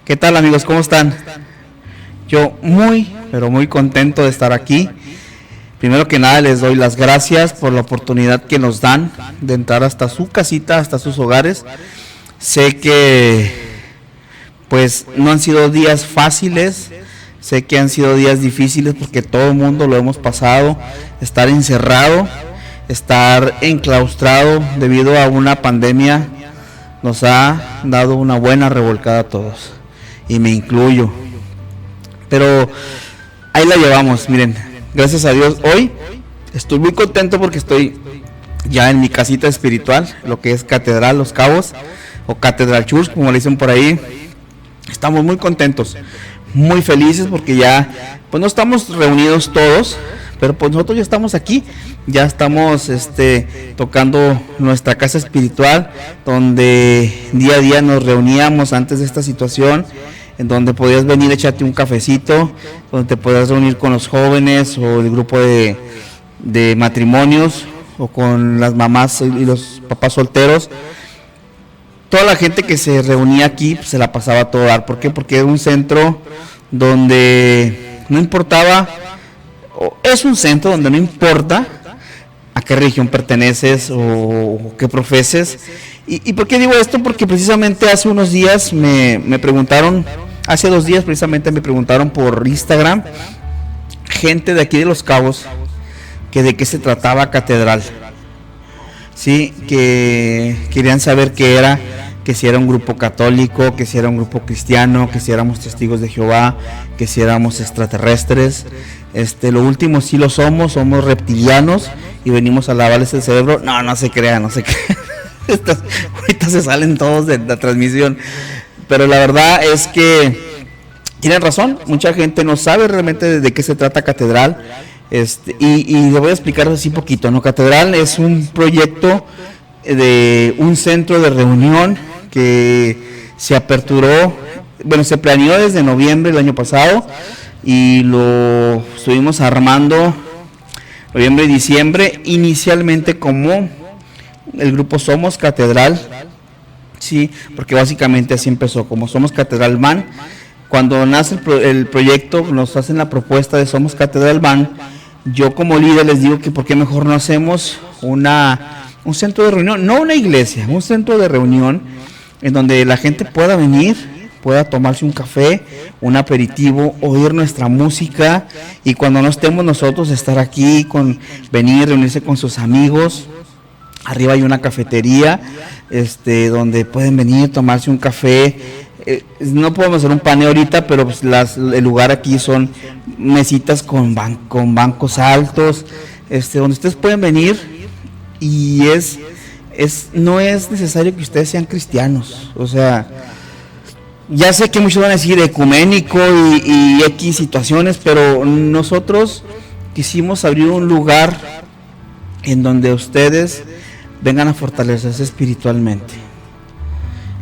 ¿Qué tal, amigos? ¿Cómo están? Yo pero muy contento de estar aquí. Primero que nada les doy las gracias por la oportunidad que nos dan de entrar hasta su casita, hasta sus hogares. Sé que pues no han sido días fáciles, sé que han sido días difíciles porque todo el mundo lo hemos pasado, estar encerrado, estar enclaustrado debido a una pandemia nos ha dado una buena revolcada a todos, y me incluyo. Pero ahí la llevamos, miren, gracias a Dios hoy estoy muy contento porque estoy ya en mi casita espiritual, lo que es Catedral Los Cabos, o Catedral Church, como le dicen por ahí. Estamos muy contentos, muy felices porque ya, pues no estamos reunidos todos, pero pues nosotros ya estamos aquí, ya estamos tocando nuestra casa espiritual, donde día a día nos reuníamos antes de esta situación, en donde podías venir a echarte un cafecito, donde te podías reunir con los jóvenes o el grupo de matrimonios, o con las mamás y los papás solteros. Toda la gente que se reunía aquí pues, se la pasaba a todo dar. ¿Por qué? Porque era un centro donde no importaba, es un centro donde no importa a qué religión perteneces o qué profeses. ¿Y por qué digo esto? Porque precisamente hace unos días me preguntaron, hace 2 días precisamente me preguntaron por Instagram, gente de aquí de Los Cabos, que de qué se trataba Catedral. Sí, que querían saber qué era, que si era un grupo católico, que si era un grupo cristiano, que si éramos testigos de Jehová, que si éramos extraterrestres. Lo último sí lo somos reptilianos y venimos a lavarles el cerebro. No se crean. Ahorita se salen todos de la transmisión. Pero la verdad es que tienen razón, mucha gente no sabe realmente de qué se trata Catedral. Y le voy a explicar así un poquito, ¿no? Catedral es un proyecto de un centro de reunión que se aperturó, se planeó desde noviembre del año pasado y lo estuvimos armando noviembre y diciembre, inicialmente como el grupo Somos Catedral, sí, porque básicamente así empezó, como Somos Catedral Van. Cuando nace el proyecto, nos hacen la propuesta de Somos Catedral Van. Yo como líder les digo que por qué mejor no hacemos un centro de reunión, no una iglesia, un centro de reunión en donde la gente pueda venir, pueda tomarse un café, un aperitivo, oír nuestra música, y cuando no estemos nosotros estar aquí, venir, reunirse con sus amigos. Arriba hay una cafetería donde pueden venir, tomarse un café. No podemos hacer un paneo ahorita, pero pues el lugar aquí son mesitas con bancos altos, donde ustedes pueden venir, y no es necesario que ustedes sean cristianos. O sea, ya sé que muchos van a decir ecuménico y X situaciones, pero nosotros quisimos abrir un lugar en donde ustedes vengan a fortalecerse espiritualmente.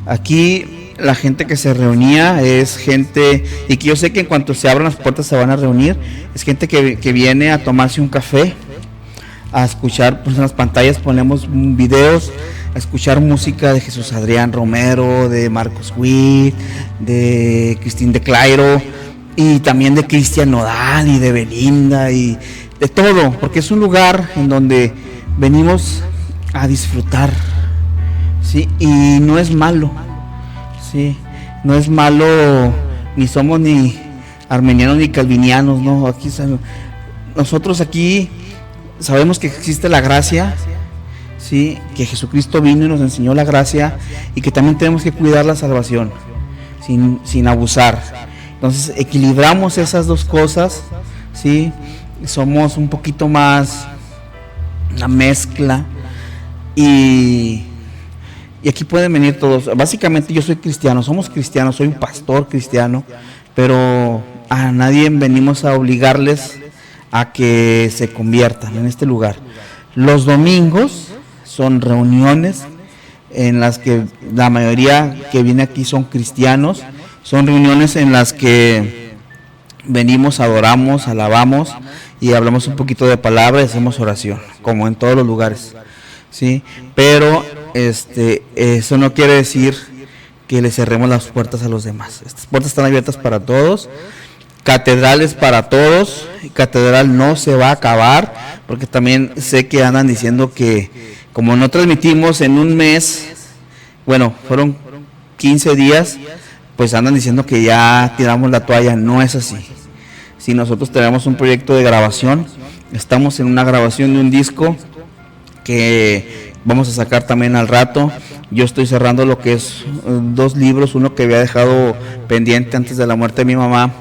Aquí la gente que se reunía es gente, y que yo sé que en cuanto se abran las puertas se van a reunir, es gente que viene a tomarse un café, a escuchar, pues en las pantallas ponemos videos, a escuchar música de Jesús Adrián Romero, de Marcos Witt, de Cristín de Clairo, y también de Cristian Nodal y de Belinda y de todo, porque es un lugar en donde venimos a disfrutar, ¿sí? Y no es malo, ¿sí? No es malo, ni somos ni armenianos ni calvinianos, ¿no? Nosotros aquí sabemos que existe la gracia, ¿sí? Que Jesucristo vino y nos enseñó la gracia, y que también tenemos que cuidar la salvación sin abusar. Entonces equilibramos esas dos cosas, ¿sí? Somos un poquito más una mezcla, y aquí pueden venir todos. Básicamente yo soy cristiano, somos cristianos, soy un pastor cristiano, pero a nadie venimos a obligarles a que se conviertan en este lugar. Los domingos son reuniones en las que la mayoría que viene aquí son cristianos, son reuniones en las que venimos, adoramos, alabamos y hablamos un poquito de palabra y hacemos oración, como en todos los lugares, ¿sí? Pero eso no quiere decir que le cerremos las puertas a los demás. Estas puertas están abiertas para todos. Catedrales para todos. Catedral no se va a acabar, porque también sé que andan diciendo que como no transmitimos en un mes, bueno, fueron 15 días, pues andan diciendo que ya tiramos la toalla. No es así. Si nosotros tenemos un proyecto de grabación, estamos en una grabación de un disco que vamos a sacar también al rato. Yo estoy cerrando lo que es 2 libros, uno que había dejado pendiente antes de la muerte de mi mamá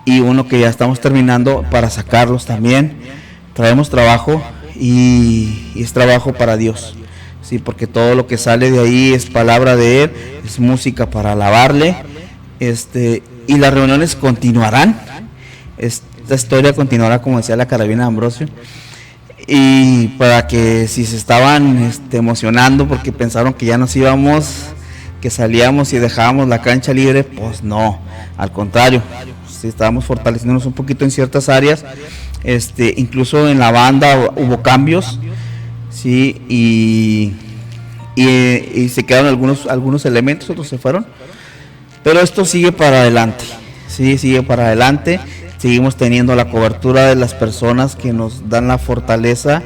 y uno que ya estamos terminando para sacarlos también. Traemos trabajo y es trabajo para Dios, sí, porque todo lo que sale de ahí es palabra de Él, es música para alabarle, y las reuniones continuarán. Esta historia continuará, como decía la carabina de Ambrosio, y para que si se estaban emocionando porque pensaron que ya nos íbamos, que salíamos y dejábamos la cancha libre, pues no, al contrario, sí, estábamos fortaleciéndonos un poquito en ciertas áreas, incluso en la banda hubo cambios, sí, y se quedaron algunos elementos, otros se fueron, pero esto sigue para adelante, sí, sigue para adelante. Seguimos teniendo la cobertura de las personas que nos dan la fortaleza,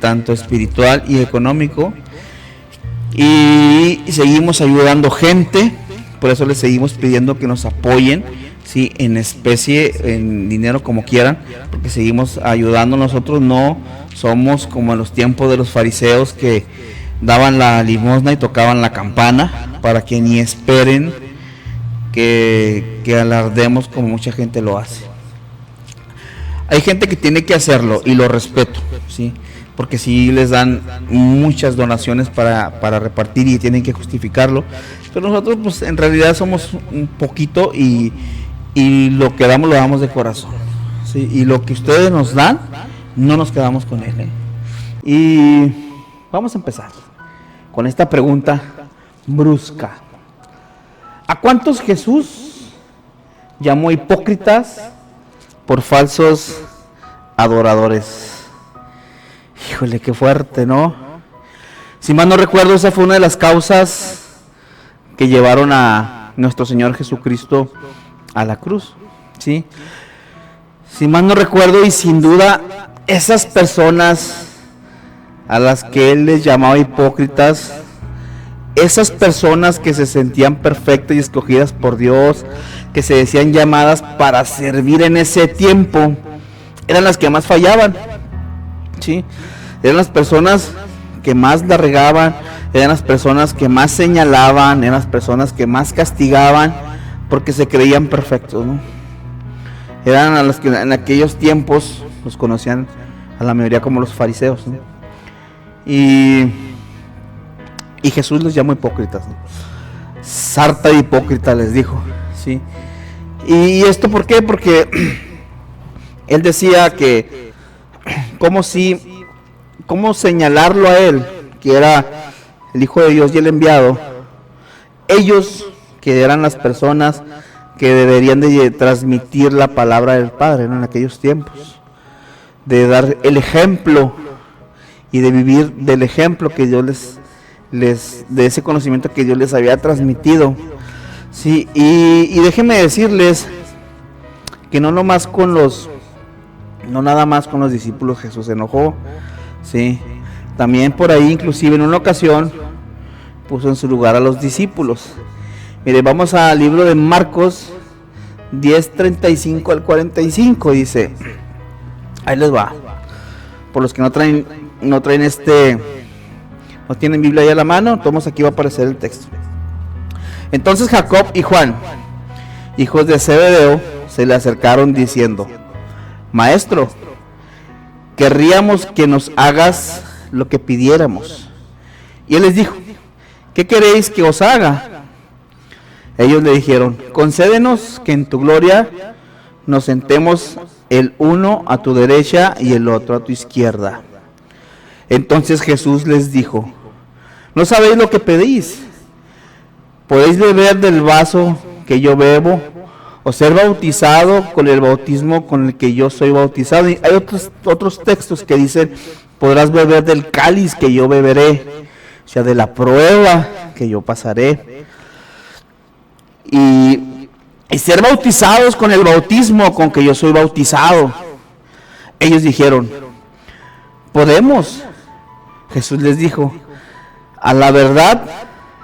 tanto espiritual y económico, y seguimos ayudando gente. Por eso les seguimos pidiendo que nos apoyen, ¿sí? En especie, en dinero, como quieran, porque seguimos ayudando. Nosotros no somos como en los tiempos de los fariseos, que daban la limosna y tocaban la campana, para que ni esperen que alardemos como mucha gente lo hace. Hay gente que tiene que hacerlo y lo respeto, ¿sí? Porque sí les dan muchas donaciones para repartir y tienen que justificarlo, pero nosotros pues en realidad somos un poquito y lo que damos lo damos de corazón, ¿sí? Y lo que ustedes nos dan, no nos quedamos con él, ¿eh? Y vamos a empezar con esta pregunta brusca. ¿A cuántos Jesús llamó hipócritas por falsos adoradores? Híjole, qué fuerte, ¿no? Si mal no recuerdo, esa fue una de las causas que llevaron a nuestro Señor Jesucristo a la cruz, ¿sí? Si mal no recuerdo, y sin duda, esas personas a las que Él les llamaba hipócritas, esas personas que se sentían perfectas y escogidas por Dios, que se decían llamadas para servir en ese tiempo, eran las que más fallaban, ¿sí? Eran las personas que más la regaban, eran las personas que más señalaban, eran las personas que más castigaban, porque se creían perfectos, ¿no? Eran a las que en aquellos tiempos los conocían a la mayoría como los fariseos, ¿no? Y Jesús les llamó hipócritas, ¿no? Sarta de hipócrita les dijo, ¿sí? ¿Y esto por qué? Porque Él decía que cómo señalarlo a Él, que era el Hijo de Dios y el enviado, ellos que eran las personas que deberían de transmitir la palabra del Padre, ¿no? En aquellos tiempos, de dar el ejemplo y de vivir del ejemplo que Dios de ese conocimiento que Dios les había transmitido, sí. Y déjenme decirles que no nada más con los discípulos Jesús se enojó, sí. También por ahí, inclusive en una ocasión, puso en su lugar a los discípulos. Mire, vamos al libro de Marcos 10:35 al 45, dice, ahí les va. Por los que no tienen Biblia ahí a la mano, todos aquí va a aparecer el texto. Entonces Jacob y Juan, hijos de Zebedeo, se le acercaron diciendo, Maestro, querríamos que nos hagas lo que pidiéramos. Y él les dijo, ¿qué queréis que os haga? Ellos le dijeron, concédenos que en tu gloria nos sentemos el uno a tu derecha y el otro a tu izquierda. Entonces Jesús les dijo, ¿no sabéis lo que pedís? ¿Podéis beber del vaso que yo bebo, o ser bautizado con el bautismo con el que yo soy bautizado? Y hay otros textos que dicen, podrás beber del cáliz que yo beberé, o sea, de la prueba que yo pasaré. y ser bautizados con el bautismo con que yo soy bautizado. Ellos dijeron, ¿podemos? Jesús les dijo, a la verdad,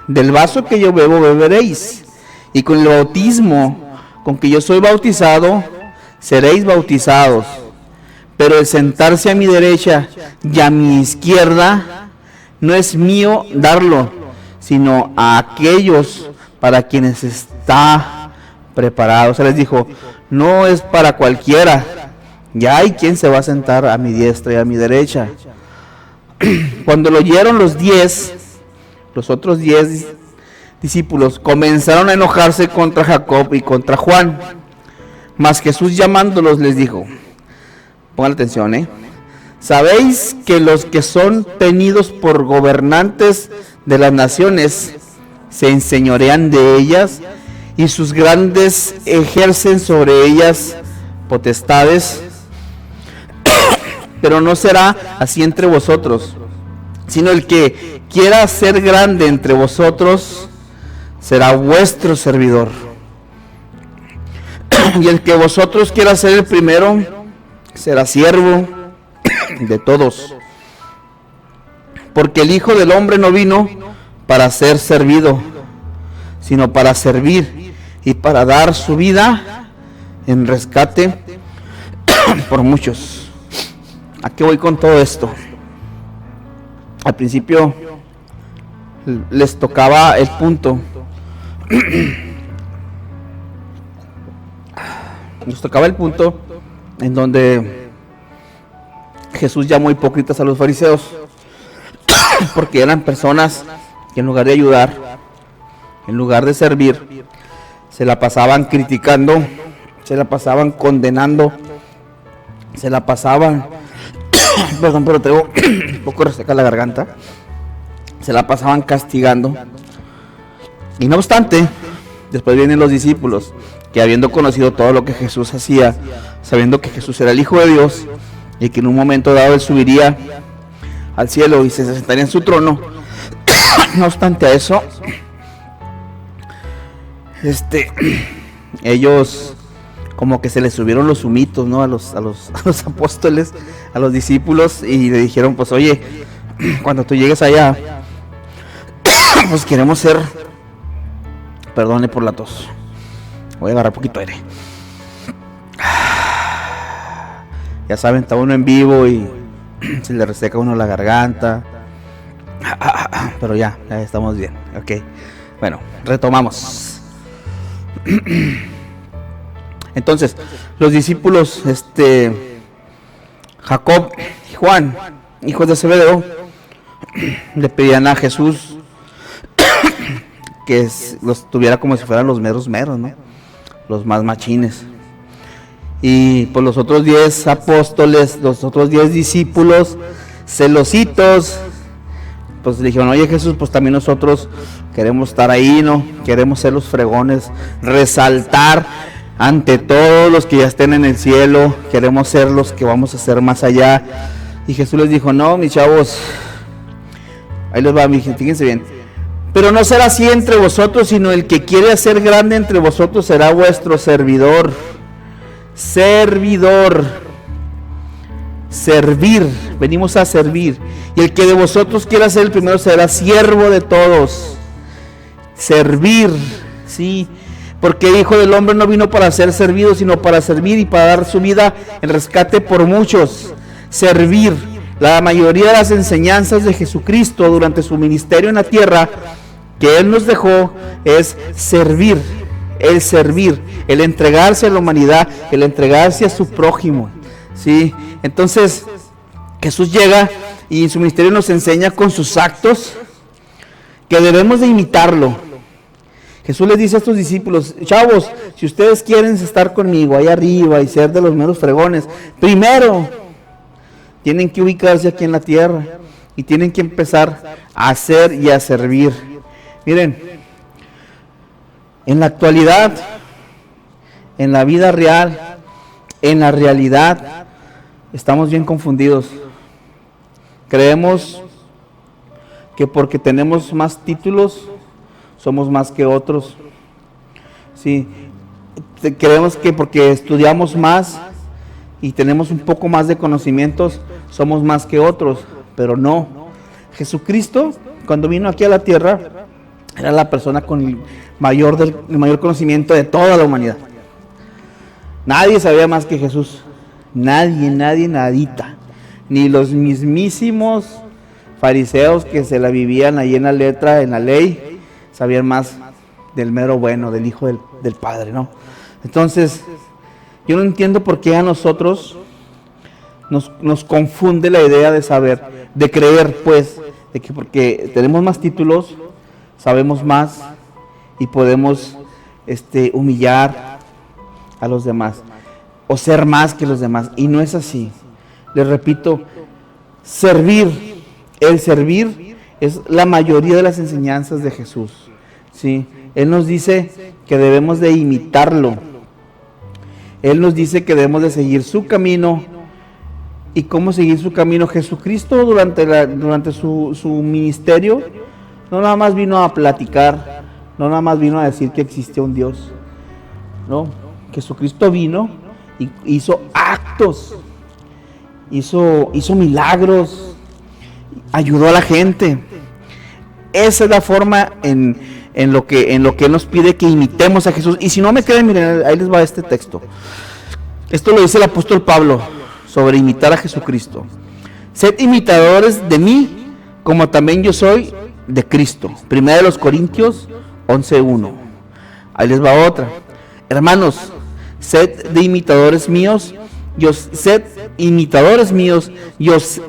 del vaso que yo bebo beberéis, y con el bautismo con que yo soy bautizado, seréis bautizados. Pero el sentarse a mi derecha y a mi izquierda no es mío darlo, sino a aquellos para quienes está preparado. O sea, les dijo, no es para cualquiera. Ya hay quien se va a sentar a mi diestra y a mi derecha. Cuando lo oyeron los otros 10 discípulos comenzaron a enojarse contra Jacob y contra Juan. Mas Jesús llamándolos les dijo, pongan atención, ¿sabéis que los que son tenidos por gobernantes de las naciones se enseñorean de ellas y sus grandes ejercen sobre ellas potestades? Pero no será así entre vosotros, sino el que quiera ser grande entre vosotros será vuestro servidor. Y el que vosotros quiera ser el primero será siervo de todos. Porque el Hijo del Hombre no vino para ser servido, sino para servir y para dar su vida en rescate por muchos. ¿A qué voy con todo esto? Al principio les tocaba el punto. Nos tocaba el punto en donde Jesús llamó hipócritas a los fariseos, porque eran personas que en lugar de ayudar, en lugar de servir, se la pasaban criticando, se la pasaban condenando, se la pasaban, perdón, pero tengo un poco reseca la garganta, se la pasaban castigando. Y no obstante, después vienen los discípulos, que habiendo conocido todo lo que Jesús hacía, sabiendo que Jesús era el Hijo de Dios, y que en un momento dado Él subiría al cielo y se sentaría en su trono, no obstante a eso, ellos como que se les subieron los humitos, ¿no? a los apóstoles, a los discípulos, y le dijeron, pues oye, cuando tú llegues allá, pues queremos ser, perdone por la tos, voy a agarrar poquito aire. Ya saben, está uno en vivo y se le reseca a uno la garganta, pero ya estamos bien, ok. Bueno, retomamos. Entonces, los discípulos, Jacob y Juan, hijos de Zebedeo, le pedían a Jesús que los tuviera como si fueran los meros, ¿no? Los más machines. Y pues los otros 10 apóstoles, los otros 10 discípulos, celositos, pues le dijeron, oye Jesús, pues también nosotros queremos estar ahí, ¿no? Queremos ser los fregones, resaltar ante todos los que ya estén en el cielo, queremos ser los que vamos a ser más allá. Y Jesús les dijo, no, mis chavos, ahí les va, fíjense bien, pero no será así entre vosotros, sino el que quiere ser grande entre vosotros será vuestro servidor. Servidor, servir, venimos a servir. Y el que de vosotros quiera ser el primero será siervo de todos. Servir, sí, porque el Hijo del Hombre no vino para ser servido, sino para servir y para dar su vida en rescate por muchos. Servir. La mayoría de las enseñanzas de Jesucristo durante su ministerio en la tierra que Él nos dejó es servir. El servir, el entregarse a la humanidad, el entregarse a su prójimo, ¿sí? Entonces, Jesús llega y en su ministerio nos enseña con sus actos que debemos de imitarlo. Jesús les dice a estos discípulos, chavos, si ustedes quieren estar conmigo ahí arriba y ser de los meros fregones, primero tienen que ubicarse aquí en la tierra y tienen que empezar a hacer y a servir. Miren, en la actualidad, en la vida real, en la realidad, estamos bien confundidos. Creemos que porque tenemos más títulos, somos más que otros. Sí, creemos que porque estudiamos más y tenemos un poco más de conocimientos, somos más que otros, pero no. Jesucristo, cuando vino aquí a la tierra, era la persona con el mayor conocimiento de toda la humanidad. Nadie sabía más que Jesús. Nadie, nadita. Ni los mismísimos fariseos que se la vivían ahí en la letra, en la ley, sabían más del mero bueno, del Hijo del Padre, ¿no? Entonces, yo no entiendo por qué a nosotros nos confunde la idea de saber, de creer, pues, de que porque tenemos más títulos, sabemos más y podemos humillar a los demás o ser más que los demás. Y no es así. Les repito, el servir es la mayoría de las enseñanzas de Jesús, ¿sí? Él nos dice que debemos de imitarlo. Él nos dice que debemos de seguir su camino. ¿Y cómo seguir su camino? Jesucristo durante su ministerio no nada más vino a platicar, no nada más vino a decir que existía un Dios. No, Jesucristo vino y hizo actos, hizo milagros, ayudó a la gente. Esa es la forma en lo que Él nos pide que imitemos a Jesús. Y si no me creen, miren, ahí les va este texto. Esto lo dice el apóstol Pablo sobre imitar a Jesucristo. Sed imitadores de mí, como también yo soy de Cristo. 1 Corintios 11:1. Ahí les va otra. Hermanos, sed imitadores míos, y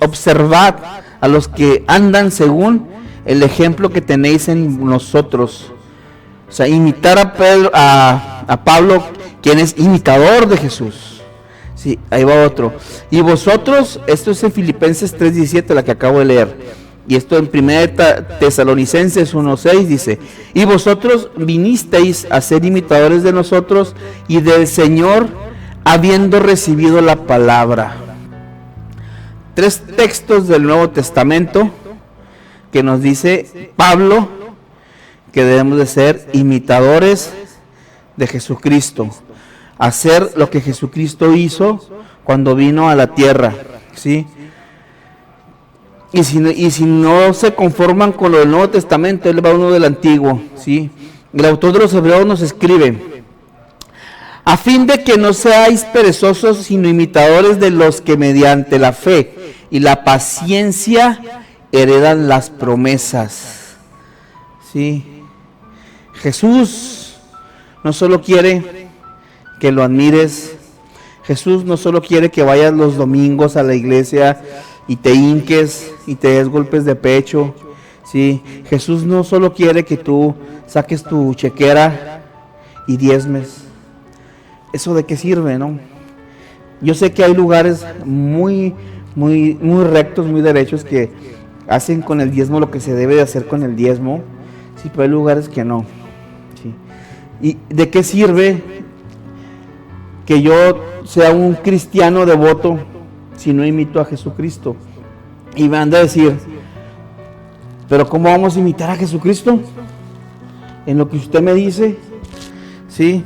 observad a los que andan según el ejemplo que tenéis en nosotros. O sea, imitar a Pablo, quien es imitador de Jesús. Sí, ahí va otro. Y vosotros, esto es en Filipenses 3:17, la que acabo de leer. Y esto en 1 Tesalonicenses 1:6 dice: y vosotros vinisteis a ser imitadores de nosotros y del Señor, habiendo recibido la palabra. 3 textos del Nuevo Testamento que nos dice Pablo que debemos de ser imitadores de Jesucristo, hacer lo que Jesucristo hizo cuando vino a la tierra, ¿sí? Y si no se conforman con lo del Nuevo Testamento, él va uno del Antiguo, ¿sí? El autor de los Hebreos nos escribe: a fin de que no seáis perezosos, sino imitadores de los que mediante la fe y la paciencia heredan las promesas. ¿Sí? Jesús no solo quiere que lo admires, Jesús no solo quiere que vayas los domingos a la iglesia y te hinques y te des golpes de pecho. ¿Sí? Jesús no solo quiere que tú saques tu chequera y diezmes. ¿Eso de qué sirve, no? Yo sé que hay lugares muy rectos, muy derechos, que hacen con el diezmo lo que se debe de hacer con el diezmo. Sí, pero hay lugares que no. ¿Sí? ¿Y de qué sirve que yo sea un cristiano devoto si no imito a Jesucristo? Y me han de decir: ¿pero cómo vamos a imitar a Jesucristo? En lo que usted me dice, ¿sí?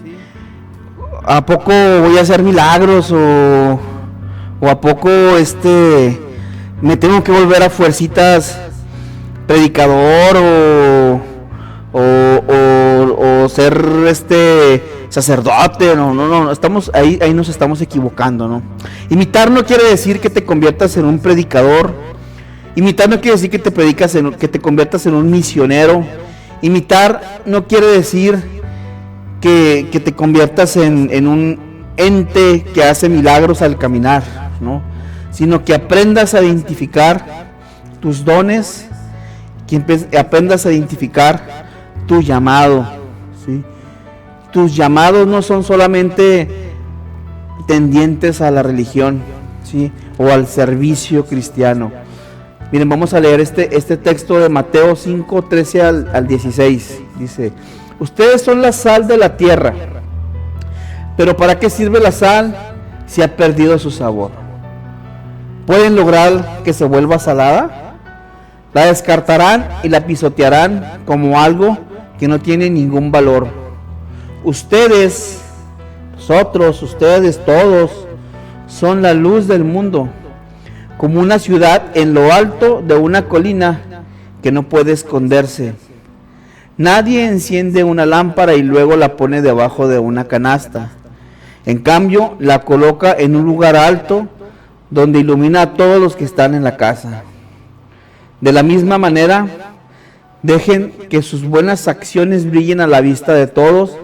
¿A poco voy a hacer milagros o a poco me tengo que volver a fuercitas predicador o ser sacerdote? No, estamos ahí nos estamos equivocando, ¿no? Imitar no quiere decir que te conviertas en un predicador. Imitar no quiere decir que te conviertas en un misionero. Imitar no quiere decir que te conviertas en un ente que hace milagros al caminar, ¿no? Sino que aprendas a identificar tus dones, que aprendas a identificar tu llamado, ¿sí? Tus llamados no son solamente tendientes a la religión, ¿sí? O al servicio cristiano. Miren, vamos a leer este texto de Mateo 5, 13 al 16. Dice: ustedes son la sal de la tierra, pero ¿para qué sirve la sal si ha perdido su sabor? ¿Pueden lograr que se vuelva salada? La descartarán y la pisotearán como algo que no tiene ningún valor. Ustedes, nosotros, ustedes todos, son la luz del mundo, como una ciudad en lo alto de una colina que no puede esconderse. Nadie enciende una lámpara y luego la pone debajo de una canasta. En cambio, la coloca en un lugar alto donde ilumina a todos los que están en la casa. De la misma manera, dejen que sus buenas acciones brillen a la vista de todos,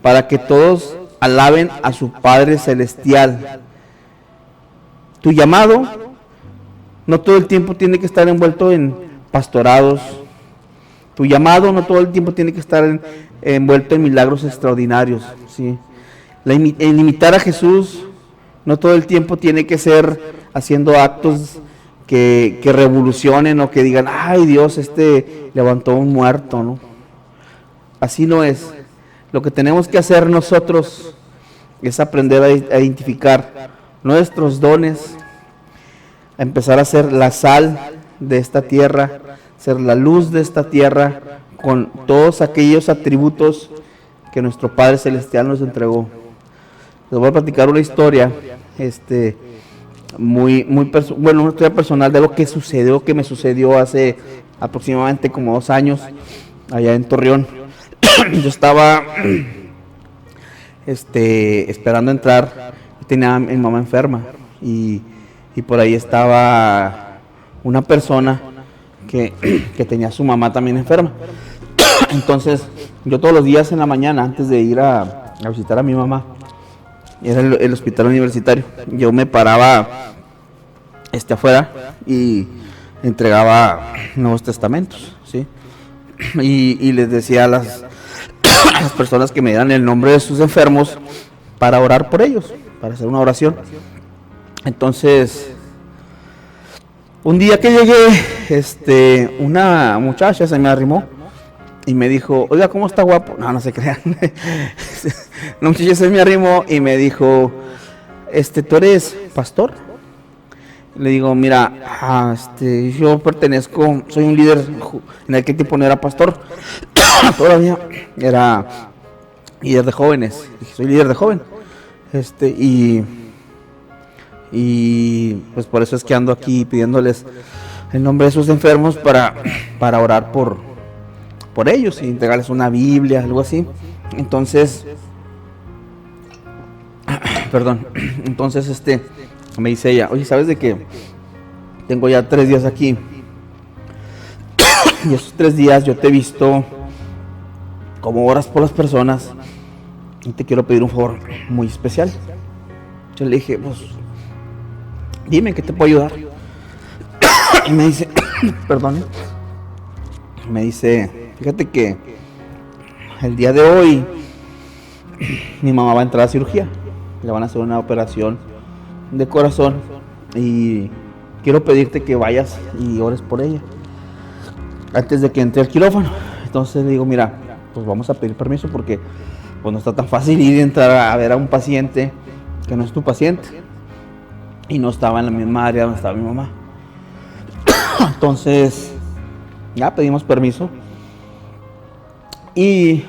para que todos alaben a su Padre Celestial. Tu llamado no todo el tiempo tiene que estar envuelto en pastorados. Tu llamado no todo el tiempo tiene que estar envuelto en milagros extraordinarios, ¿sí? El imitar a Jesús no todo el tiempo tiene que ser haciendo actos que revolucionen o que digan, ay, Dios levantó un muerto, ¿no? Así no es. Lo que tenemos que hacer nosotros es aprender a identificar nuestros dones, a empezar a ser la sal de esta tierra, ser la luz de esta tierra, con todos aquellos atributos que nuestro Padre Celestial nos entregó. Les voy a platicar una historia, una historia personal de lo que sucedió, que me sucedió hace aproximadamente como 2 años, allá en Torreón. Yo estaba esperando entrar, tenía a mi mamá enferma y por ahí estaba una persona que tenía a su mamá también enferma. Entonces yo todos los días en la mañana, antes de ir a visitar a mi mamá, era el hospital universitario, yo me paraba afuera y entregaba Nuevos Testamentos, ¿sí? Y les decía a las personas que me dieran el nombre de sus enfermos para orar por ellos, para hacer una oración. Entonces, un día que llegué, una muchacha se me arrimó y me dijo, oiga, ¿cómo está guapo? No se crean. Una muchacha se me arrimó y me dijo, ¿tú eres pastor? Le digo, mira, yo pertenezco, soy un líder, en aquel tiempo no era pastor, todavía era líder de jóvenes. Dije, soy líder de joven. Y pues por eso es que ando aquí pidiéndoles el nombre de sus enfermos para orar por ellos y entregarles una Biblia, algo así. Entonces, me dice ella, oye, ¿sabes de qué? Tengo ya 3 días aquí y esos 3 días yo te he visto como oras por las personas y te quiero pedir un favor muy especial. Yo le dije, pues, dime, ¿qué te puedo ayudar? Y me dice, me dice, fíjate que el día de hoy mi mamá va a entrar a cirugía, le van a hacer una operación de corazón y quiero pedirte que vayas y ores por ella antes de que entre al quirófano. Entonces le digo, mira, pues vamos a pedir permiso porque pues no está tan fácil ir a entrar a ver a un paciente que no es tu paciente y no estaba en la misma área donde estaba mi mamá. Entonces ya pedimos permiso y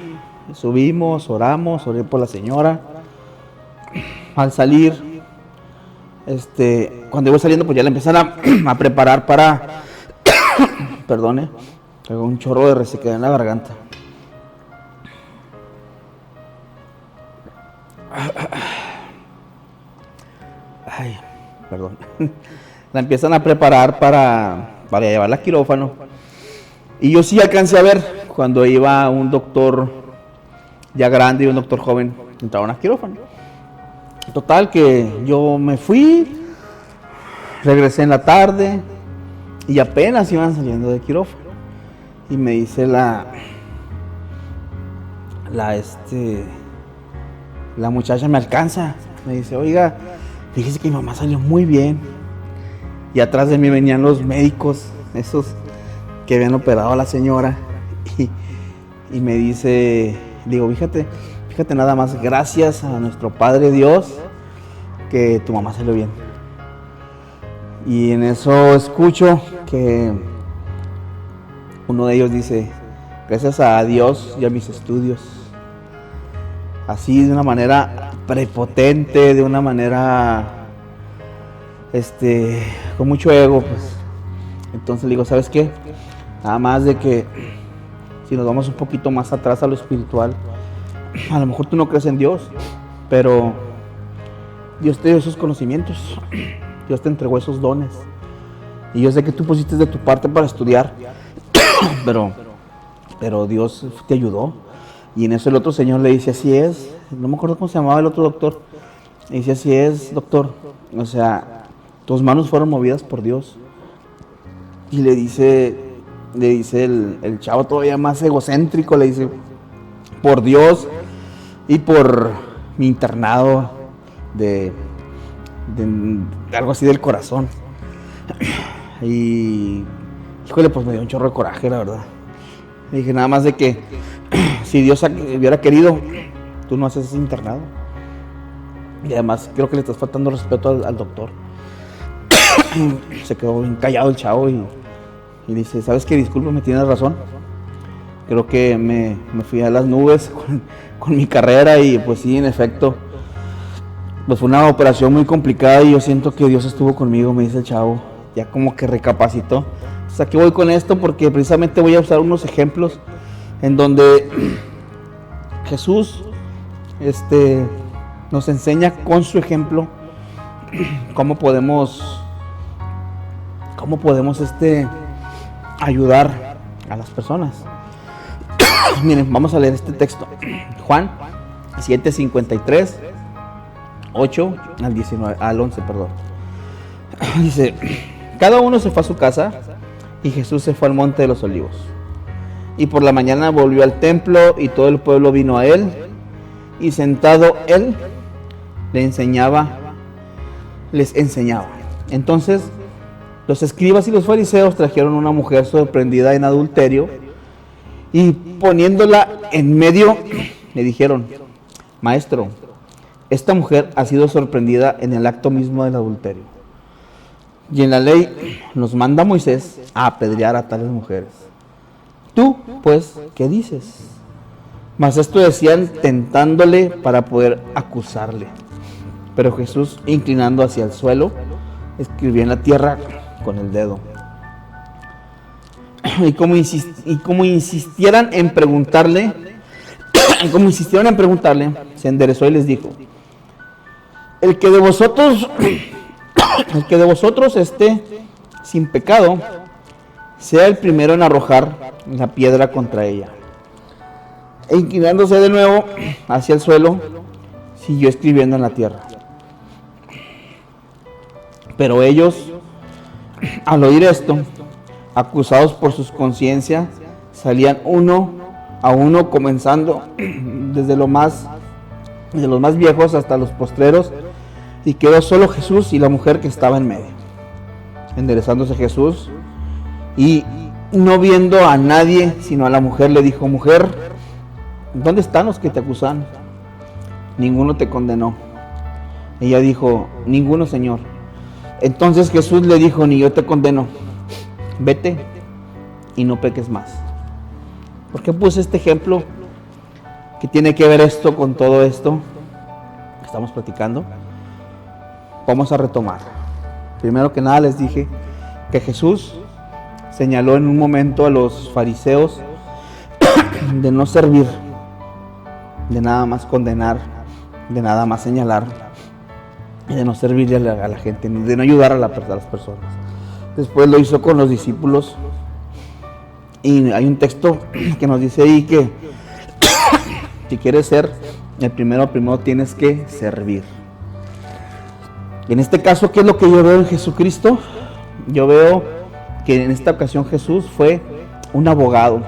subimos, oré por la señora. Al salir, cuando iba saliendo, pues ya le empezaron a preparar para perdone, tengo un chorro de resequedad en la garganta. Ay, perdón. La empiezan a preparar para llevarla al quirófano. Y yo sí alcancé a ver cuando iba un doctor ya grande y un doctor joven, entraron al quirófano. Total que yo me fui, regresé en la tarde y apenas iban saliendo del quirófano. Y me dice la muchacha, me alcanza, me dice, oiga, fíjese que mi mamá salió muy bien. Y atrás de mí venían los médicos, esos que habían operado a la señora. Y me dice, digo, fíjate nada más, gracias a nuestro Padre Dios que tu mamá salió bien. Y en eso escucho que uno de ellos dice, gracias a Dios y a mis estudios. así de una manera prepotente, de una manera con mucho ego, pues. Entonces le digo, ¿sabes qué? Nada más de que si nos vamos un poquito más atrás a lo espiritual, a lo mejor tú no crees en Dios, pero Dios te dio esos conocimientos, Dios te entregó esos dones, y yo sé que tú pusiste de tu parte para estudiar, pero Dios te ayudó. Y en eso el otro señor le dice, así es, no me acuerdo cómo se llamaba el otro doctor, le dice, así es, doctor, o sea, tus manos fueron movidas por Dios. Y le dice el chavo todavía más egocéntrico, le dice, por Dios y por mi internado de algo así del corazón. Y híjole, pues me dio un chorro de coraje, la verdad. Le dije, nada más de que si Dios hubiera querido, tú no haces ese internado. Y además creo que le estás faltando respeto al doctor. Se quedó bien callado el chavo y dice, ¿sabes qué? Discúlpame, tienes razón. Creo que me fui a las nubes con mi carrera, y pues sí, en efecto, pues fue una operación muy complicada y yo siento que Dios estuvo conmigo, me dice el chavo. Ya como que recapacitó. Entonces aquí voy con esto porque precisamente voy a usar unos ejemplos en donde Jesús nos enseña con su ejemplo cómo podemos ayudar a las personas. Miren, vamos a leer este texto. Juan 7:53, 8 al 11, perdón. Dice, cada uno se fue a su casa y Jesús se fue al monte de los olivos. Y por la mañana volvió al templo y todo el pueblo vino a él, y sentado él les enseñaba. Entonces los escribas y los fariseos trajeron una mujer sorprendida en adulterio, y poniéndola en medio le dijeron, maestro, esta mujer ha sido sorprendida en el acto mismo del adulterio, y en la ley nos manda Moisés a apedrear a tales mujeres. Tú, pues, ¿qué dices? Mas esto decían tentándole para poder acusarle. Pero Jesús, inclinando hacia el suelo, escribía en la tierra con el dedo. Y como insistieran en preguntarle, se enderezó y les dijo, el que de vosotros esté sin pecado, sea el primero en arrojar la piedra contra ella. E inclinándose de nuevo hacia el suelo, siguió escribiendo en la tierra. Pero ellos, al oír esto, acusados por sus conciencias, salían uno a uno, comenzando desde los más viejos hasta los postreros, y quedó solo Jesús y la mujer que estaba en medio. Enderezándose Jesús y no viendo a nadie sino a la mujer, le dijo, mujer, ¿dónde están los que te acusan? Ninguno te condenó. Ella dijo, ninguno, Señor. Entonces Jesús le dijo, ni yo te condeno, vete y no peques más. ¿Por qué puse este ejemplo? ¿Qué tiene que ver esto con todo esto que estamos platicando? Vamos a retomar. Primero que nada les dije que Jesús señaló en un momento a los fariseos de no servir, de nada más condenar, de nada más señalar, y de no servirle a la gente, de no ayudar a las personas. Después lo hizo con los discípulos, y hay un texto que nos dice ahí que si quieres ser el primero tienes que servir. Y en este caso, ¿qué es lo que yo veo en Jesucristo? Yo veo que en esta ocasión Jesús fue un abogado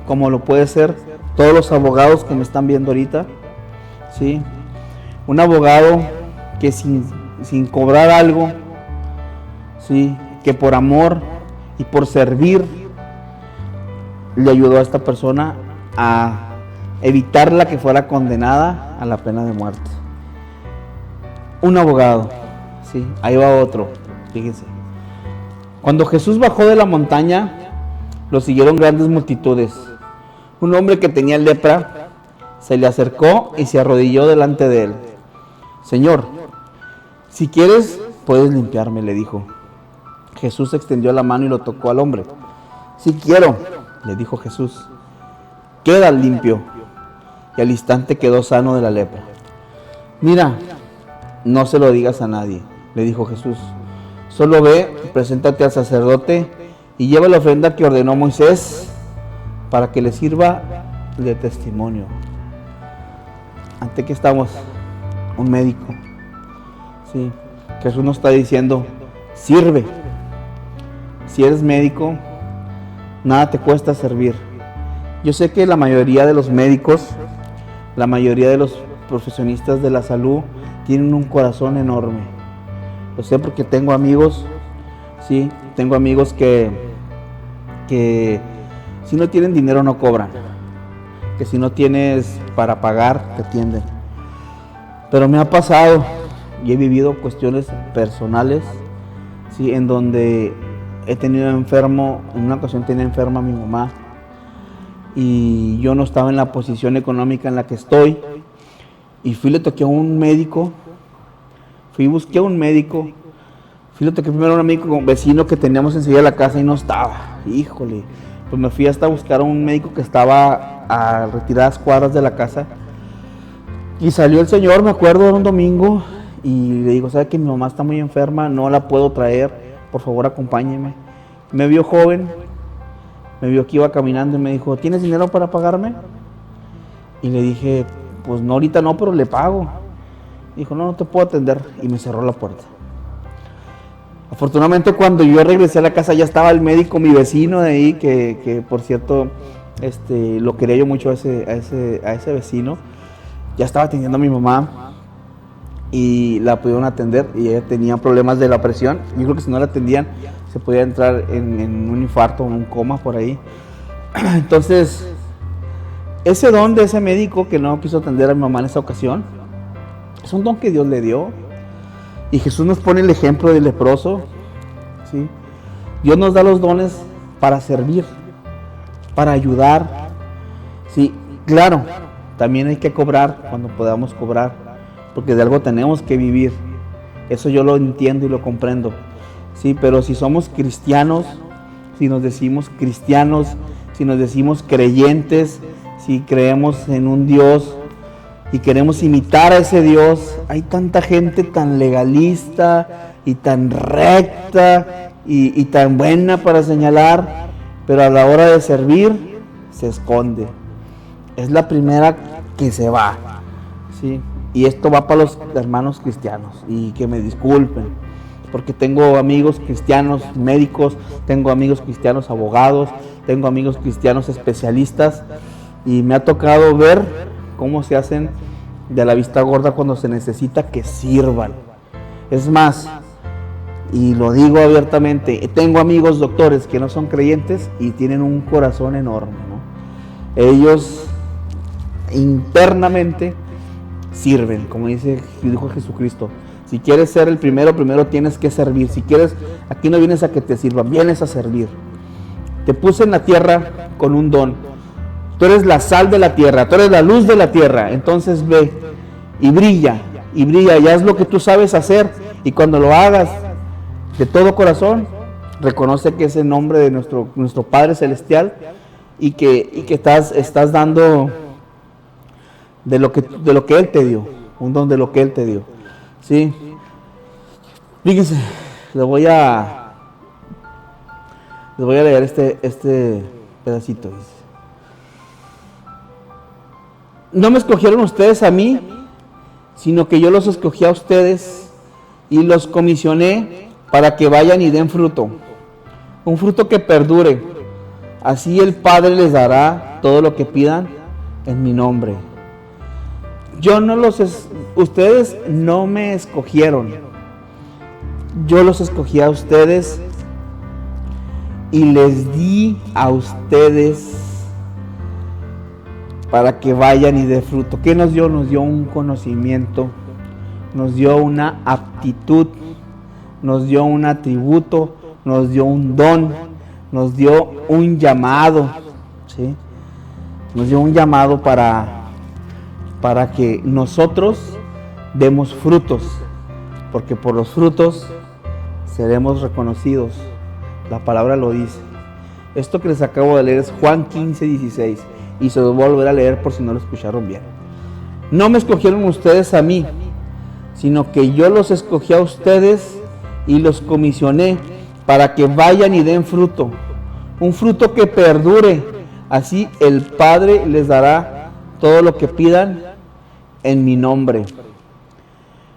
como lo puede ser todos los abogados que me están viendo ahorita, ¿sí? Un abogado que sin cobrar algo, ¿sí? Que por amor y por servir le ayudó a esta persona a evitarla que fuera condenada a la pena de muerte. Un abogado, ¿sí? Ahí va otro, fíjense. Cuando Jesús bajó de la montaña, lo siguieron grandes multitudes. Un hombre que tenía lepra se le acercó y se arrodilló delante de él. Señor, si quieres, puedes limpiarme, le dijo. Jesús extendió la mano y lo tocó al hombre. Si quiero, le dijo Jesús, queda limpio. Y al instante quedó sano de la lepra. Mira, no se lo digas a nadie, le dijo Jesús. Solo ve, preséntate al sacerdote y lleva la ofrenda que ordenó Moisés para que le sirva de testimonio. ¿Ante qué estamos? Un médico. Sí, Jesús nos está diciendo, sirve. Si eres médico, nada te cuesta servir. Yo sé que la mayoría de los médicos, la mayoría de los profesionistas de la salud tienen un corazón enorme. Lo sé porque tengo amigos, sí, tengo amigos que si no tienen dinero no cobran, que si no tienes para pagar te atienden. Pero me ha pasado y he vivido cuestiones personales, sí, en donde he tenido enfermo, en una ocasión tenía enferma a mi mamá y yo no estaba en la posición económica en la que estoy y le toqué a un médico, busqué a un médico, le toqué primero a un amigo, un vecino que teníamos enseguida de la casa y no estaba, híjole, pues me fui hasta buscar a un médico que estaba a retiradas cuadras de la casa y salió el señor, me acuerdo, era un domingo y le digo, ¿sabe que mi mamá está muy enferma, no la puedo traer, por favor acompáñeme? Me vio joven, me vio que iba caminando y me dijo, ¿tienes dinero para pagarme? Y le dije, pues no, ahorita no, pero le pago. Dijo, no te puedo atender, y me cerró la puerta. Afortunadamente cuando yo regresé a la casa ya estaba el médico, mi vecino de ahí, que por cierto lo quería yo mucho a ese vecino. Ya estaba atendiendo a mi mamá y la pudieron atender y ella tenía problemas de la presión. Yo creo que si no la atendían se podía entrar en un infarto o en un coma por ahí. Entonces, ese don de ese médico que no quiso atender a mi mamá en esa ocasión, es un don que Dios le dio. Y Jesús nos pone el ejemplo del leproso, ¿sí? Dios nos da los dones para servir, para ayudar, ¿sí? Claro, también hay que cobrar cuando podamos cobrar, porque de algo tenemos que vivir. Eso yo lo entiendo y lo comprendo, ¿sí? Pero si somos cristianos, si nos decimos cristianos, si nos decimos creyentes, si creemos en un Dios y queremos imitar a ese Dios, hay tanta gente tan legalista y tan recta y tan buena para señalar, pero a la hora de servir se esconde. Es la primera que se va, ¿sí? Y esto va para los hermanos cristianos, y que me disculpen, porque tengo amigos cristianos médicos, tengo amigos cristianos abogados, tengo amigos cristianos especialistas, y me ha tocado ver cómo se hacen de la vista gorda cuando se necesita que sirvan. Es más, y lo digo abiertamente, tengo amigos doctores que no son creyentes y tienen un corazón enorme, ¿no? Ellos internamente sirven, como dijo Jesucristo. Si quieres ser el primero, primero tienes que servir. Si quieres, aquí no vienes a que te sirvan, vienes a servir. Te puse en la tierra con un don. Tú eres la sal de la tierra, tú eres la luz de la tierra. Entonces ve y brilla, y haz lo que tú sabes hacer. Y cuando lo hagas de todo corazón, reconoce que es el nombre de nuestro Padre Celestial y que estás dando de lo que Él te dio, un don de lo que Él te dio. ¿Sí? Fíjense, les voy a leer este pedacito. No me escogieron ustedes a mí, sino que yo los escogí a ustedes y los comisioné para que vayan y den fruto, un fruto que perdure. Así el Padre les dará todo lo que pidan en mi nombre. Ustedes no me escogieron, yo los escogí a ustedes y les di a ustedes para que vayan y den fruto. ¿Qué nos dio? Nos dio un conocimiento, nos dio una aptitud, nos dio un atributo, nos dio un don, nos dio un llamado, ¿sí? Nos dio un llamado para para que nosotros demos frutos, porque por los frutos seremos reconocidos. La palabra lo dice. Esto que les acabo de leer es Juan 15:16, y se los voy a volver a leer por si no lo escucharon bien. No me escogieron ustedes a mí, sino que yo los escogí a ustedes y los comisioné para que vayan y den fruto, un fruto que perdure. Así el Padre les dará todo lo que pidan en mi nombre.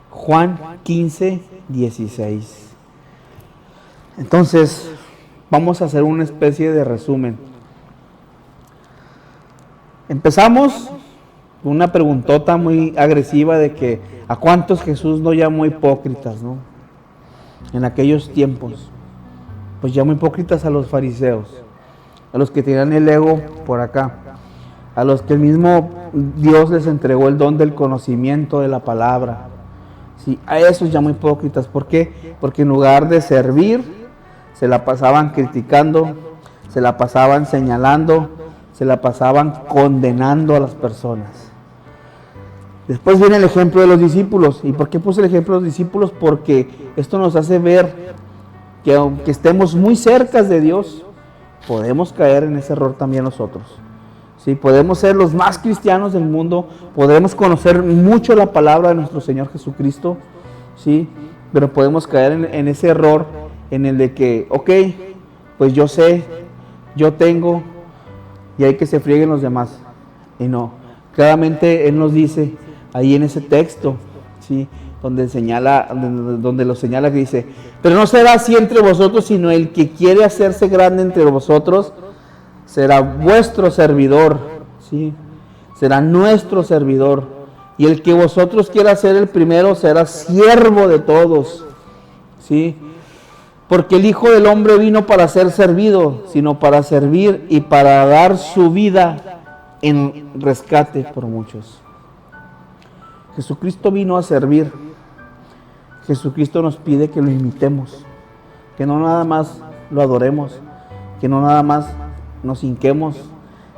Juan 15:16. Entonces, vamos a hacer una especie de resumen. Empezamos con una preguntota muy agresiva de que ¿a cuántos Jesús no llamó hipócritas, no? En aquellos tiempos. Pues llamó hipócritas a los fariseos, a los que tenían el ego por acá, a los que el mismo Dios les entregó el don del conocimiento de la palabra. Sí, a esos llamó hipócritas. ¿Por qué? Porque en lugar de servir, se la pasaban criticando, se la pasaban señalando, se la pasaban condenando a las personas. Después viene el ejemplo de los discípulos. ¿Y por qué puse el ejemplo de los discípulos? Porque esto nos hace ver que aunque estemos muy cerca de Dios, podemos caer en ese error también nosotros. ¿Sí? Podemos ser los más cristianos del mundo, podemos conocer mucho la palabra de nuestro Señor Jesucristo, ¿sí? Pero podemos caer en ese error en el de que, ok, pues yo sé, yo tengo, y hay que se frieguen los demás. Y no, claramente Él nos dice ahí en ese texto, ¿sí? Donde lo señala, que dice, pero no será así entre vosotros, sino el que quiere hacerse grande entre vosotros será vuestro servidor, ¿sí? Será nuestro servidor. Y el que vosotros quiera ser el primero será siervo de todos, ¿sí? Porque el Hijo del Hombre vino para ser servido, sino para servir y para dar su vida en rescate por muchos. Jesucristo vino a servir. Jesucristo nos pide que lo imitemos, que no nada más lo adoremos, que no nada más nos hinquemos,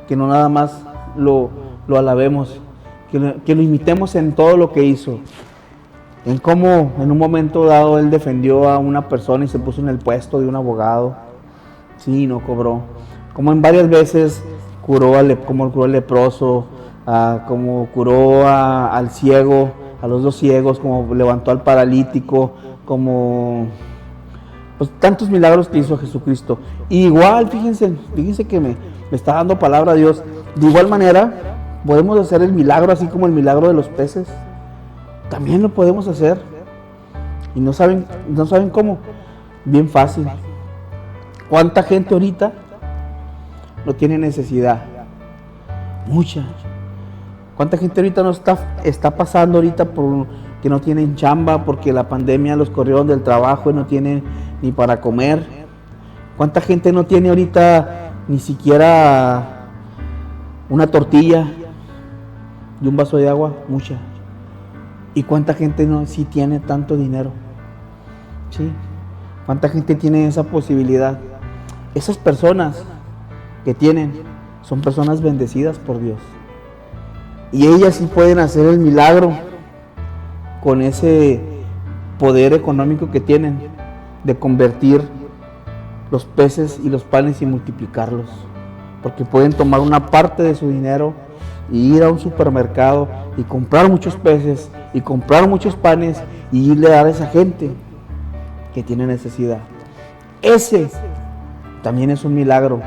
que no nada más lo alabemos, que lo imitemos en todo lo que hizo. En cómo en un momento dado Él defendió a una persona y se puso en el puesto de un abogado, sí, no cobró. Como en varias veces como curó al leproso, como curó al ciego, a los dos ciegos, como levantó al paralítico, como pues tantos milagros que hizo Jesucristo. Y igual, fíjense que me está dando palabra a Dios. De igual manera, podemos hacer el milagro, así como el milagro de los peces. También lo podemos hacer. Y no saben cómo. Bien fácil. ¿Cuánta gente ahorita no tiene necesidad? Mucha. ¿Cuánta gente ahorita no está pasando ahorita por que no tienen chamba porque la pandemia los corrieron del trabajo y no tienen ni para comer? ¿Cuánta gente no tiene ahorita ni siquiera una tortilla y un vaso de agua? Mucha. ¿Y cuánta gente no sí tiene tanto dinero? ¿Sí? ¿Cuánta gente tiene esa posibilidad? Esas personas que tienen son personas bendecidas por Dios. Y ellas sí pueden hacer el milagro con ese poder económico que tienen de convertir los peces y los panes y multiplicarlos. Porque pueden tomar una parte de su dinero y ir a un supermercado y comprar muchos peces y comprar muchos panes y irle a dar a esa gente que tiene necesidad. Ese también es un milagro.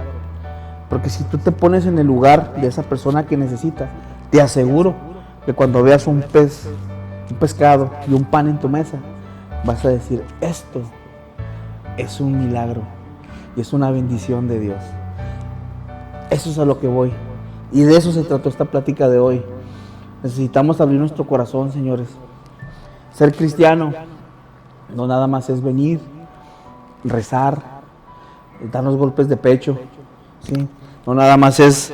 Porque si tú te pones en el lugar de esa persona que necesita, te aseguro que cuando veas un pescado y un pan en tu mesa, vas a decir, esto es un milagro y es una bendición de Dios. Eso es a lo que voy. Y de eso se trató esta plática de hoy. Necesitamos abrir nuestro corazón, señores. Ser cristiano no nada más es venir, rezar, darnos golpes de pecho, ¿sí? No nada más es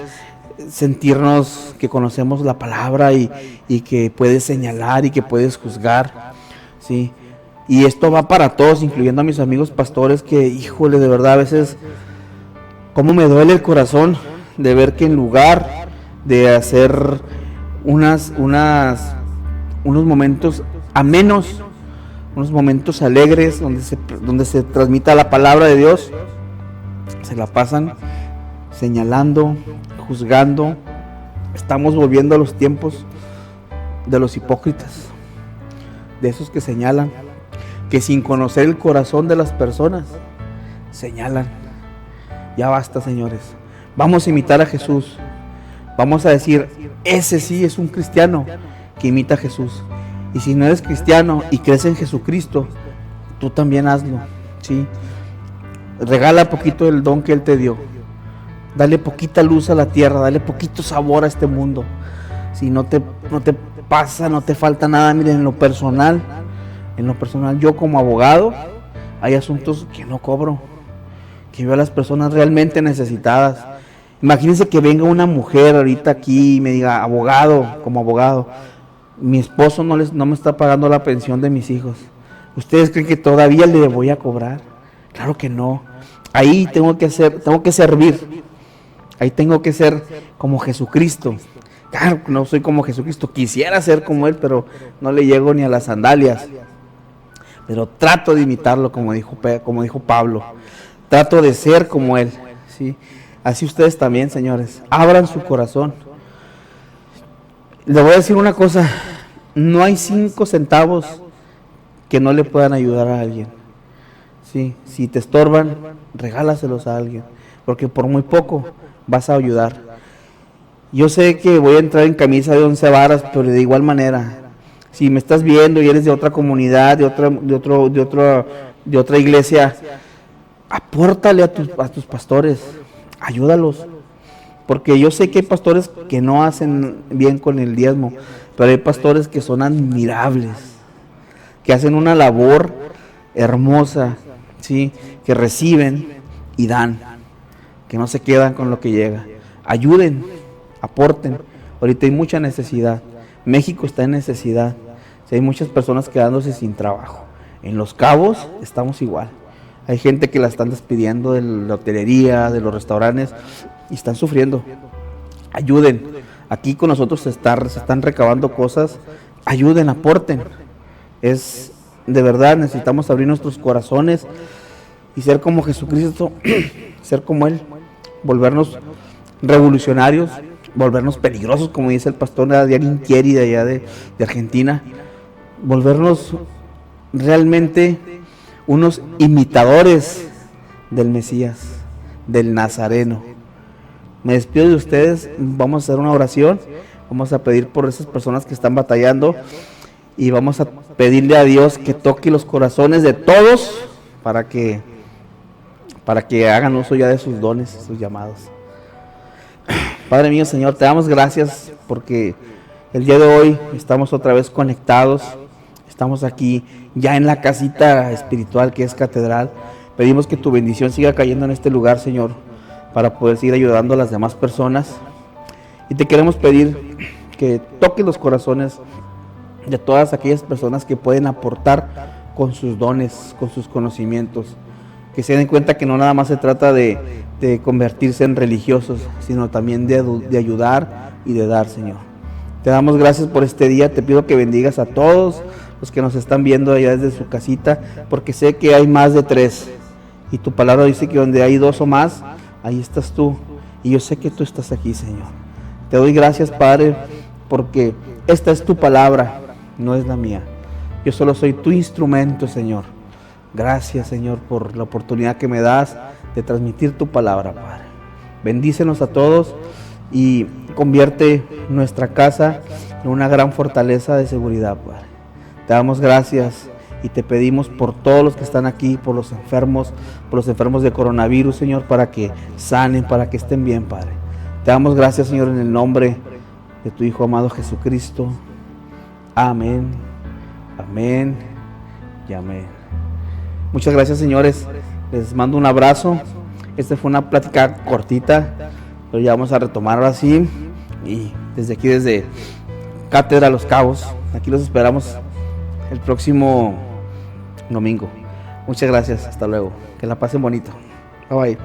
sentirnos que conocemos la palabra y que puedes señalar y que puedes juzgar, ¿sí? Y esto va para todos, incluyendo a mis amigos pastores, que, híjole, de verdad, a veces, cómo me duele el corazón de ver que en lugar de hacer unos momentos amenos, unos momentos alegres donde se transmita la palabra de Dios. Se la pasan señalando, juzgando. Estamos volviendo a los tiempos de los hipócritas, de esos que señalan, que sin conocer el corazón de las personas señalan. Ya basta, señores. Vamos a imitar a Jesús. Vamos a decir, ese sí es un cristiano que imita a Jesús. Y si no eres cristiano y crees en Jesucristo, tú también hazlo, ¿sí? Regala poquito del don que Él te dio. Dale poquita luz a la tierra, dale poquito sabor a este mundo. Si no te pasa, no te falta nada. Miren, en lo personal, yo como abogado, hay asuntos que no cobro, que veo a las personas realmente necesitadas. Imagínense que venga una mujer ahorita aquí y me diga, como abogado, mi esposo no me está pagando la pensión de mis hijos. ¿Ustedes creen que todavía le voy a cobrar? Claro que no. Ahí tengo que servir. Ahí tengo que ser como Jesucristo. Claro, no soy como Jesucristo. Quisiera ser como Él, pero no le llego ni a las sandalias. Pero trato de imitarlo, como dijo Pablo. Trato de ser como Él, ¿sí? Así ustedes también, señores. Abran su corazón. Le voy a decir una cosa. No hay 5 centavos que no le puedan ayudar a alguien. ¿Sí? Si te estorban, regálaselos a alguien. Porque por muy poco vas a ayudar. Yo sé que voy a entrar en camisa de 11 varas, pero de igual manera, si me estás viendo y eres de otra comunidad, de otra iglesia, apórtale a tus pastores, ayúdalos. Porque yo sé que hay pastores que no hacen bien con el diezmo, pero hay pastores que son admirables, que hacen una labor hermosa, ¿sí? Que reciben y dan, que no se quedan con lo que llega. Ayuden, aporten. Ahorita hay mucha necesidad. México está en necesidad. Sí, hay muchas personas quedándose sin trabajo. En Los Cabos estamos igual. Hay gente que la están despidiendo de la hotelería, de los restaurantes, y están sufriendo. Ayuden. Aquí con nosotros se están recabando cosas. Ayuden, aporten. Es de verdad, necesitamos abrir nuestros corazones y ser como Jesucristo, ser como Él, volvernos revolucionarios, volvernos peligrosos, como dice el pastor Adrián Inquieri de allá de Argentina, volvernos realmente unos imitadores del Mesías, del Nazareno. Me despido de ustedes, vamos a hacer una oración, vamos a pedir por esas personas que están batallando y vamos a pedirle a Dios que toque los corazones de todos para que hagan uso ya de sus dones, sus llamados. Padre mío, Señor, te damos gracias porque el día de hoy estamos otra vez conectados, estamos aquí ya en la casita espiritual que es Catedral. Pedimos que tu bendición siga cayendo en este lugar, Señor, para poder seguir ayudando a las demás personas. Y te queremos pedir que toques los corazones de todas aquellas personas que pueden aportar con sus dones, con sus conocimientos. Que se den cuenta que no nada más se trata de convertirse en religiosos, sino también de ayudar y de dar, Señor. Te damos gracias por este día, te pido que bendigas a todos los que nos están viendo allá desde su casita, porque sé que hay más de 3, y tu palabra dice que donde hay 2 o más, ahí estás tú, y yo sé que tú estás aquí, Señor. Te doy gracias, Padre, porque esta es tu palabra, no es la mía. Yo solo soy tu instrumento, Señor. Gracias, Señor, por la oportunidad que me das de transmitir tu palabra, Padre. Bendícenos a todos y convierte nuestra casa en una gran fortaleza de seguridad, Padre. Te damos gracias y te pedimos por todos los que están aquí, por los enfermos de coronavirus, Señor, para que sanen, para que estén bien, Padre. Te damos gracias, Señor, en el nombre de tu Hijo amado Jesucristo. Amén, amén y amén. Muchas gracias, señores. Les mando un abrazo. Esta fue una plática cortita, pero ya vamos a retomar ahora sí. Y desde aquí, desde Cátedra Los Cabos, aquí los esperamos el próximo domingo. Muchas gracias. Hasta luego. Que la pasen bonito. Bye bye.